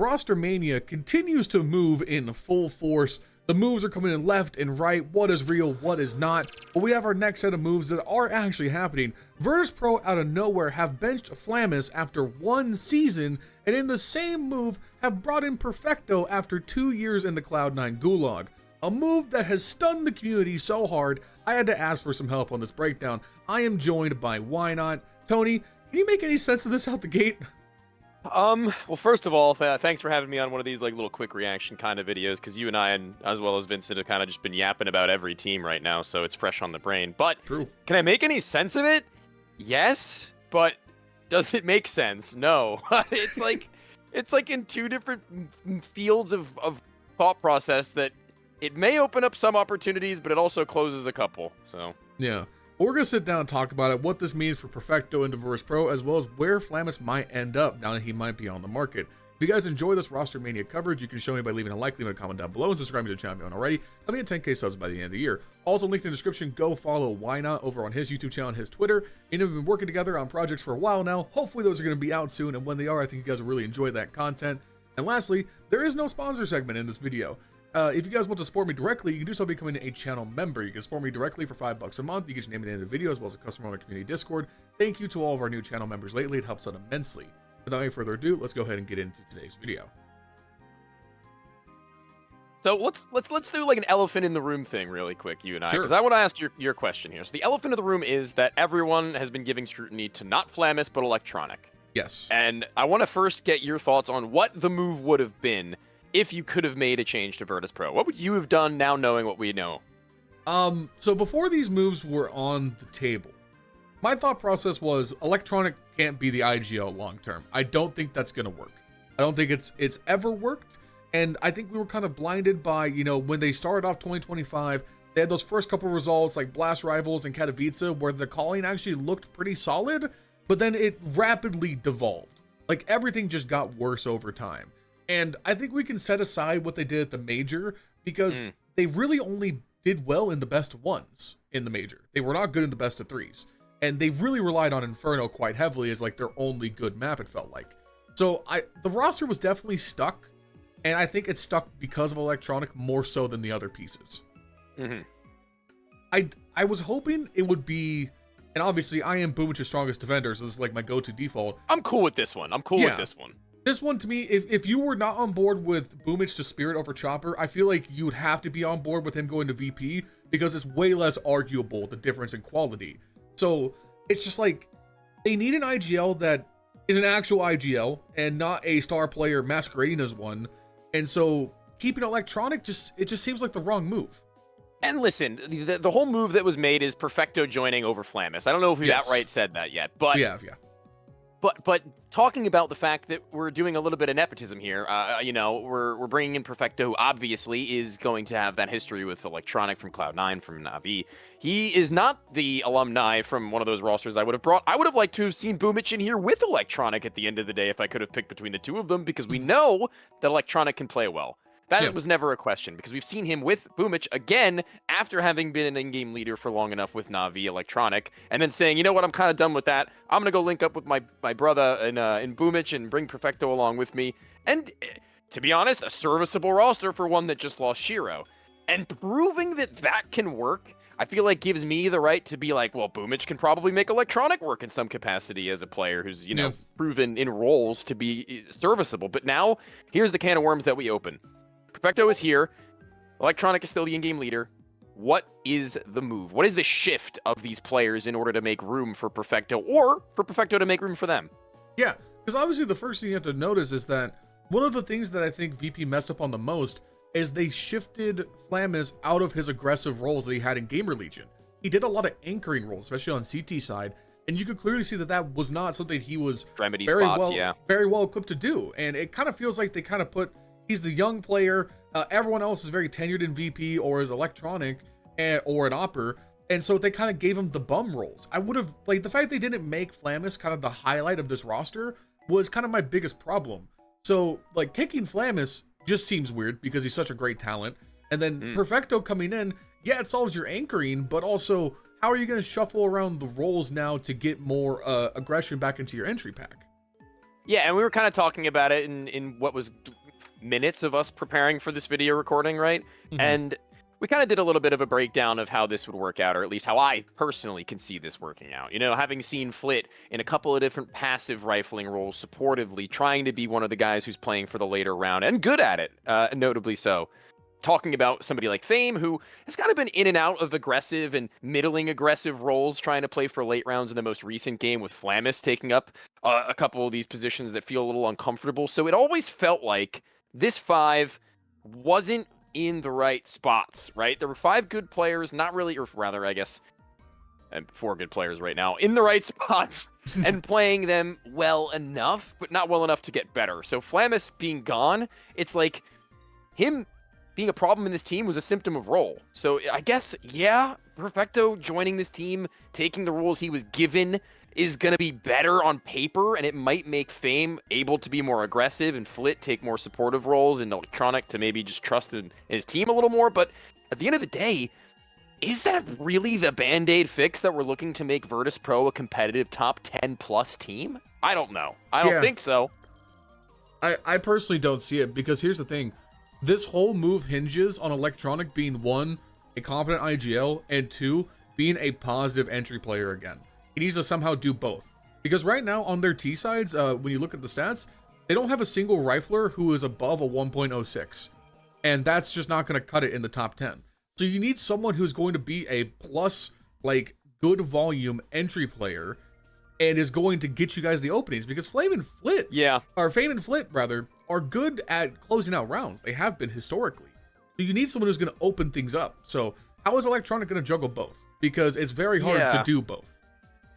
RosterMania continues to move in full force. The moves are coming in left and right. What is real, what is not? But we have our next set of moves that are actually happening. Virtus.Pro out of nowhere have benched Flammus after 1 season, and in the same move have brought in Perfecto after 2 years in the Cloud9 gulag. A move that has stunned the community so hard, I had to ask for some help on this breakdown. I am joined by Why Not. Tony, can you make any sense of this out the gate? Well, first of all, thanks for having me on one of these like little quick reaction kind of videos, because you and I, and as well as Vincent, have kind of just been yapping about every team right now, so it's fresh on the brain. But True. Can I make any sense of it? Yes, but does it make sense? No. it's like in 2 different fields of thought process that it may open up some opportunities, but it also closes a couple. So yeah. We're going to sit down and talk about it, what this means for Perfecto and Virtus.Pro, as well as where Flammus might end up now that he might be on the market. If you guys enjoy this RosterMania coverage, you can show me by leaving a like, leaving a comment down below, and subscribing to the channel if you haven't already. I'll be at 10K subs by the end of the year. Also, linked in the description, go follow Why Not over on his YouTube channel and his Twitter. And we've been working together on projects for a while now. Hopefully those are going to be out soon, and when they are, I think you guys will really enjoy that content. And lastly, there is no sponsor segment in this video. If you guys want to support me directly, you can do so by becoming a channel member. You can support me directly for $5 a month. You get your name at the end of the video, as well as a customer on the community Discord. Thank you to all of our new channel members lately. It helps out immensely. Without any further ado, let's go ahead and get into today's video. So let's do like an elephant in the room thing really quick, you and I, because I want to ask your question here. So the elephant in the room is that everyone has been giving scrutiny to not Flammus but Electronic. Yes. And I want to first get your thoughts on what the move would have been if you could have made a change to Virtus.Pro. What would you have done now knowing what we know? So before these moves were on the table, my thought process was Electronic can't be the IGL long term. I don't think that's going to work. I don't think it's ever worked. And I think we were kind of blinded by, you know, when they started off 2025, they had those first couple results like Blast Rivals and Katowice where the calling actually looked pretty solid, but then it rapidly devolved. Like everything just got worse over time. And I think we can set aside what they did at the major because they really only did well in the best of 1s in the major. They were not good in the best of 3s. And they really relied on Inferno quite heavily as like their only good map, it felt like. So the roster was definitely stuck. And I think it's stuck because of Electronic more so than the other pieces. I was hoping it would be, and obviously I am Bubblesj's strongest defender, so this is like my go-to default. I'm cool with this one. I'm cool with this one. This one, to me, if you were not on board with Bubblesj to Spirit over Chopper, I feel like you would have to be on board with him going to VP because it's way less arguable, the difference in quality. So it's just like, they need an IGL that is an actual IGL and not a star player masquerading as one. And so keeping Electronic, it just seems like the wrong move. And listen, the whole move that was made is Perfecto joining over Flammus. I don't know if we outright said that yet, but... We have, yeah. But talking about the fact that we're doing a little bit of nepotism here, you know, we're bringing in Perfecto, who obviously is going to have that history with Electronic from Cloud9, from Na'Vi. He is not the alumni from one of those rosters I would have brought. I would have liked to have seen Bubblesj in here with Electronic at the end of the day if I could have picked between the 2 of them, because we know that Electronic can play well. That was never a question, because we've seen him with Bubblesj again after having been an in-game leader for long enough with Na'Vi Electronic, and then saying, you know what, I'm kind of done with that. I'm going to go link up with my brother in Bubblesj and bring Perfecto along with me. And to be honest, a serviceable roster for one that just lost Shiro. And proving that that can work, I feel like gives me the right to be like, well, Bubblesj can probably make Electronic work in some capacity as a player who's, you know, proven in roles to be serviceable. But now, here's the can of worms that we open. Perfecto is here. Electronic is still the in-game leader. What is the move? What is the shift of these players in order to make room for Perfecto, or for Perfecto to make room for them? Yeah, because obviously the first thing you have to notice is that one of the things that I think VP messed up on the most is they shifted Flammus out of his aggressive roles that he had in Gamer Legion. He did a lot of anchoring roles, especially on CT side, and you could clearly see that that was not something he was very well equipped to do. And it kind of feels like they kind of put, he's the young player, everyone else is very tenured in VP or is Electronic or an Opper, and so they kind of gave him the bum roles. I would have, like, the fact they didn't make Flammus kind of the highlight of this roster was kind of my biggest problem. So, like, kicking Flammus just seems weird because he's such a great talent. And then Perfecto coming in, yeah, it solves your anchoring, but also, how are you going to shuffle around the roles now to get more aggression back into your entry pack? Yeah, and we were kind of talking about it in what was minutes of us preparing for this video recording, right? Mhm. And we kind of did a little bit of a breakdown of how this would work out, or at least how I personally can see this working out. You know, having seen Flit in a couple of different passive rifling roles supportively, trying to be one of the guys who's playing for the later round and good at it, notably so. Talking about somebody like Fame, who has kind of been in and out of aggressive and middling aggressive roles, trying to play for late rounds in the most recent game, with Flammus taking up a couple of these positions that feel a little uncomfortable. So it always felt like this 5 wasn't in the right spots, right? There were 5 good players, not really, or rather, I guess, 4 good players right now, in the right spots and playing them well enough, but not well enough to get better. So Flammus being gone, it's like him being a problem in this team was a symptom of role. So I guess, yeah, Perfecto joining this team, taking the roles he was given, is going to be better on paper, and it might make Fame able to be more aggressive and Flit take more supportive roles, and Electronic to maybe just trust in his team a little more. But at the end of the day, is that really the Band-Aid fix that we're looking to make Virtus.Pro a competitive top 10 plus team? I don't know. I don't think so. I personally don't see it, because here's the thing. This whole move hinges on Electronic being, 1, a competent IGL, and 2, being a positive entry player again. He needs to somehow do both. Because right now on their T sides, when you look at the stats, they don't have a single rifler who is above a 1.06. And that's just not going to cut it in the top 10. So you need someone who's going to be a plus, like, good volume entry player and is going to get you guys the openings, because Fame and Flit are good at closing out rounds. They have been historically. So you need someone who's going to open things up. So how is Electronic going to juggle both? Because it's very hard to do both.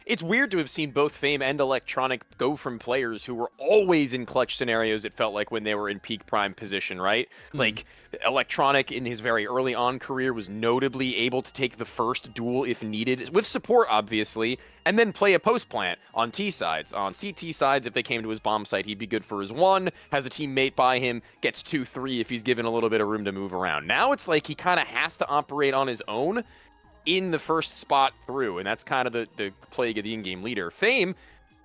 It's weird to have seen both Fame and Electronic go from players who were always in clutch scenarios, it felt like, when they were in peak prime position, right? Like, Electronic in his very early on career was notably able to take the first duel if needed, with support, obviously, and then play a post plant on T sides. On CT sides, if they came to his bomb site, he'd be good for his 1, has a teammate by him, gets 2, 3 if he's given a little bit of room to move around. Now it's like he kind of has to operate on his own in the first spot through, and that's kind of the plague of the in-game leader. Fame,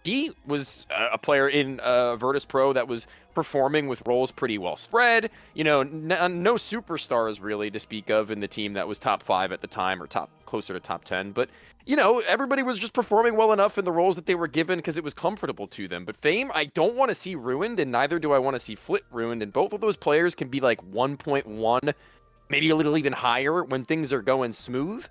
he was a player in Virtus.Pro that was performing with roles pretty well spread. You know, no superstars really to speak of in the team that was top 5 at the time, or closer to top 10. But, you know, everybody was just performing well enough in the roles that they were given because it was comfortable to them. But Fame, I don't want to see ruined, and neither do I want to see Flit ruined. And both of those players can be like 1.1, maybe a little even higher when things are going smooth.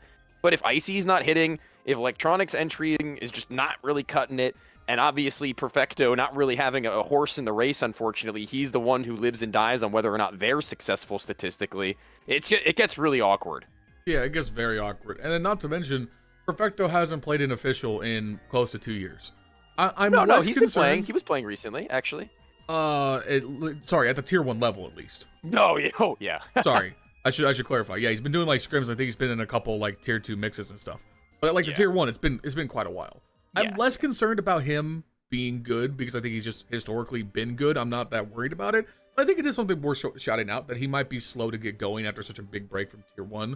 But if Icy's not hitting, if Electronic's entering is just not really cutting it, and obviously Perfecto not really having a horse in the race, unfortunately, he's the one who lives and dies on whether or not they're successful statistically, it gets really awkward. Yeah, it gets very awkward. And then, not to mention, Perfecto hasn't played an official in close to 2 years. I'm less he's concerned. Been playing. He was playing recently, actually. Sorry, at the tier 1 level at least. No, yeah. Sorry. I should clarify. Yeah, he's been doing like scrims. I think he's been in a couple like tier 2 mixes and stuff. But like the tier 1, it's been quite a while. I'm less concerned about him being good, because I think he's just historically been good. I'm not that worried about it. But I think it is something worth shouting out, that he might be slow to get going after such a big break from tier 1.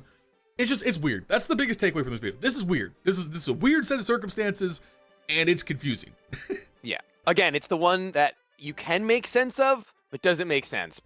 It's weird. That's the biggest takeaway from this video. This is weird. This is a weird set of circumstances, and it's confusing. Yeah. Again, it's the one that you can make sense of, but doesn't make sense.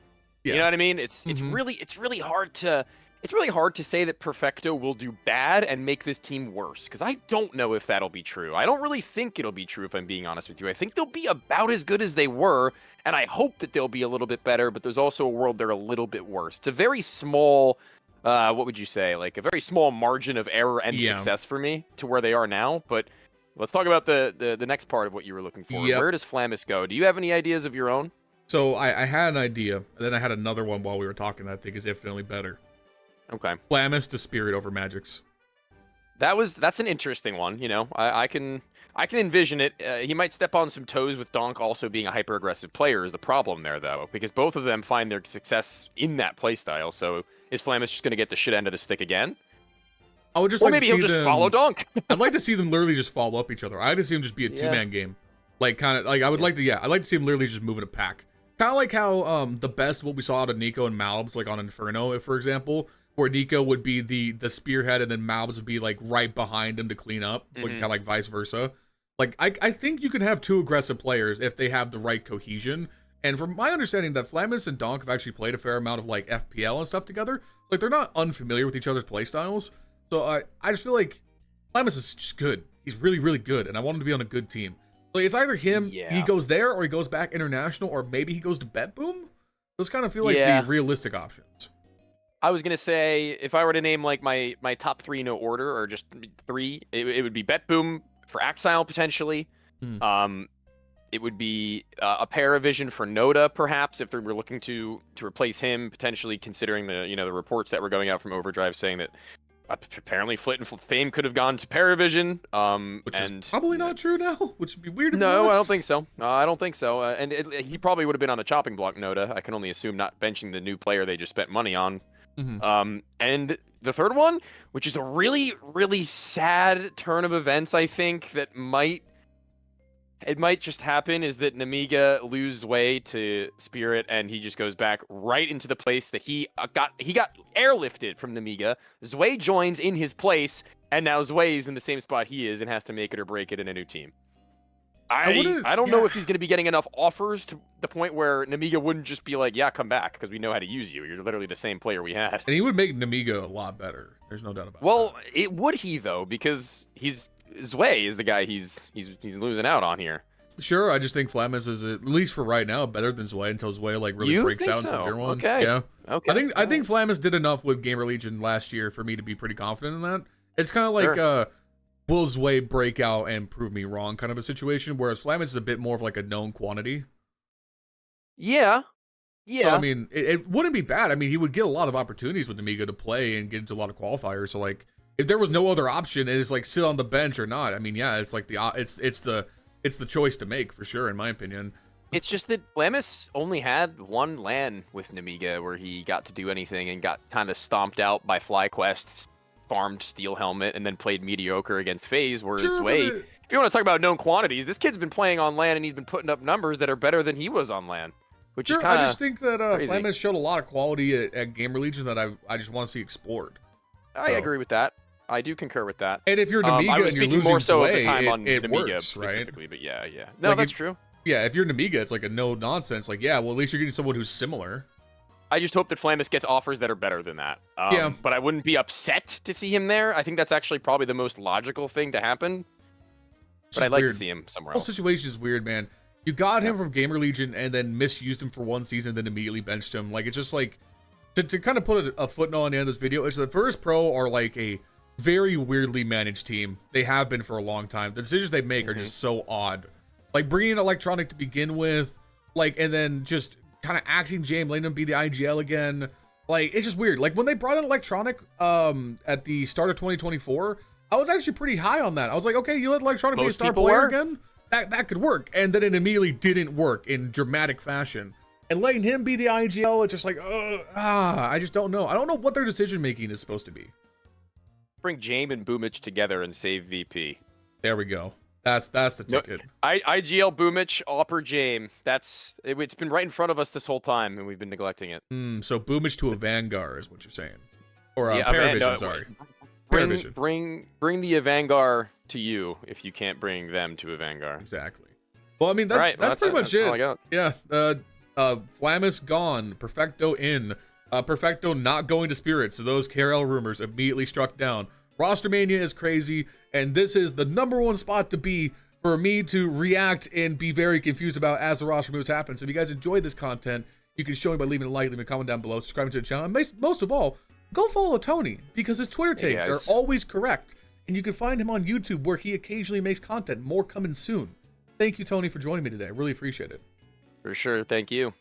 Yeah. You know what I mean? It's really hard to say that Perfecto will do bad and make this team worse, because I don't know if that'll be true. I don't really think it'll be true, if I'm being honest with you. I think they'll be about as good as they were, and I hope that they'll be a little bit better, but there's also a world they're a little bit worse. It's a very small, what would you say, like a very small margin of error and success for me to where they are now. But let's talk about the next part of what you were looking for. Yep. Where does Flammus go? Do you have any ideas of your own? So I had an idea, and then I had another one while we were talking that I think is infinitely better. Okay. Flammus to Spirit over Magix. That's an interesting one. You know, I can envision it. He might step on some toes with Donk also being a hyper aggressive player is the problem there, though, because both of them find their success in that playstyle. So is Flammus just going to get the shit end of the stick again? I would just or maybe he'll just follow Donk. I'd like to see them literally just follow up each other. I'd like to see them just be a two-man game. Like, kind of, like, I'd like to see them literally just move in a pack. Kind of like how the best what we saw out of Nico and Malbs, like on Inferno, for example, where Nico would be the spearhead and then Malbs would be like right behind him to clean up, like, kind of like vice versa. Like, I think you can have two aggressive players if they have the right cohesion. And from my understanding, that Flamus and Donk have actually played a fair amount of, like, FPL and stuff together. Like, they're not unfamiliar with each other's playstyles. So I just feel like Flamus is just good. He's really, really good, and I want him to be on a good team. So it's either him, he goes there, or he goes back international, or maybe he goes to BetBoom. Those kind of feel like the realistic options. I was going to say, if I were to name, like, my top 3 no order, or just 3, it would be BetBoom for Axile, potentially. It would be a Paravision for Noda, perhaps, if they were looking to replace him, potentially, considering the reports that were going out from Overdrive saying that apparently Flit and Fame could have gone to Paravision. Which is probably not true now, which would be weird. No, I don't think so. I don't think so. And he probably would have been on the chopping block, Noda. I can only assume, not benching the new player they just spent money on. And the third one, which is a really, really sad turn of events, I think, that might just happen, is that Nemiga loses way to Spirit, and he just goes back right into the place that he got airlifted from Nemiga. Zwei joins in his place, and now Zwei is in the same spot he is and has to make it or break it in a new team. I don't know if he's going to be getting enough offers to the point where Nemiga wouldn't just be like, yeah, come back, because we know how to use you. You're literally the same player we had. And he would make Nemiga a lot better. There's no doubt about that. Well, would he, though? Because Zwei is the guy he's losing out on here. Sure, I just think Flamus is, at least for right now, better than Zwei until Zwei really breaks out into Tier 1. Okay. Yeah. Okay. I think Flamus did enough with Gamer Legion last year for me to be pretty confident in that. It's kind of like will Zwei break out and prove me wrong kind of a situation, whereas Flamus is a bit more of like a known quantity. Yeah. So, I mean, it wouldn't be bad. I mean, he would get a lot of opportunities with Nemiga to play and get into a lot of qualifiers. So, like, if there was no other option, it's like sit on the bench or not. I mean, yeah, it's like it's the choice to make for sure, in my opinion. It's just that Flamus only had one LAN with Nemiga where he got to do anything and got kind of stomped out by FlyQuest, farmed Steel Helmet, and then played mediocre against FaZe, whereas Zwei, if you want to talk about known quantities, this kid's been playing on LAN and he's been putting up numbers that are better than he was on LAN, which is kind of I just think that Flamus showed a lot of quality at Gamer Legion that I just want to see explored. I agree with that. I do concur with that. And if you're Nemiga and you're losing more so Zwei, at the time on it Nemiga works, specifically, right? But yeah. No, like that's true. Yeah, if you're Nemiga, it's like a no nonsense. Like, yeah, well, at least you're getting someone who's similar. I just hope that Flamus gets offers that are better than that. But I wouldn't be upset to see him there. I think that's actually probably the most logical thing to happen. But I'd like to see him somewhere else. The whole situation is weird, man. You got him from Gamer Legion and then misused him for one season, then immediately benched him. Like, it's just like, to kind of put a footnote on the end of this video, it's the Virtus.Pro are like a very weirdly managed team. They have been for a long time. The decisions they make are just so odd. Like, bringing in Electronic to begin with, like, and then just kind of axing James, letting him be the IGL again. Like, it's just weird. Like, when they brought in Electronic at the start of 2024, I was actually pretty high on that. I was like, okay, you let Electronic be a star player again? That could work. And then it immediately didn't work in dramatic fashion. And letting him be the IGL, it's just like, I just don't know. I don't know what their decision-making is supposed to be. Bring James and Boomich together and save VP. There we go. That's the ticket. IGL Boomich, Opper James. It's been right in front of us this whole time, and we've been neglecting it. So Boomich to a Vanguard is what you're saying, or Paravision. Sorry, Paravision. Bring the Vanguard to you if you can't bring them to a Vanguard. Exactly. Well, I mean that's pretty much it. All I got. Yeah. Flamus gone. Perfecto in. Perfecto not going to Spirit. So those KRL rumors immediately struck down. RosterMania is crazy, and this is the #1 spot to be for me to react and be very confused about as the roster moves happen. So if you guys enjoyed this content, you can show me by leaving a like, leaving a comment down below, subscribing to the channel, and most of all, go follow Tony, because his Twitter takes are always correct, and you can find him on YouTube where he occasionally makes content. More coming soon. Thank you, Tony, for joining me today. I really appreciate it. For sure. Thank you.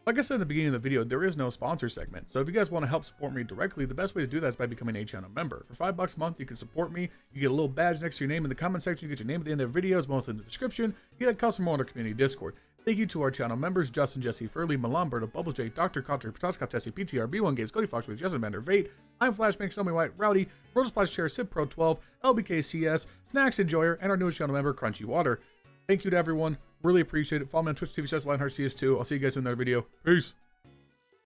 Like I said in the beginning of the video, there is no sponsor segment. So if you guys want to help support me directly, the best way to do that is by becoming a channel member. For $5 a month, you can support me. You get a little badge next to your name in the comment section. You get your name at the end of the videos, mostly in the description. You get a custom on our community Discord. Thank you to our channel members, Justin, Jesse, Furley, Milan Berta, Bubblesj, Dr. Cocktor, Patatas Kaftesi, PTR, B1 Games, Cody Foxworthy, JesseTiv, Vegt, I'm Flashbang, Snowy White, Rowdy, Vergil'sPlasticChair, SHOUTOUT 12, LBKcs, Snax Enjoyer, and our newest channel member, Crunchy Water. Thank you to everyone. Really appreciate it. Follow me on Twitch TV, LionHeartZ 2. I'll see you guys in another video. Peace.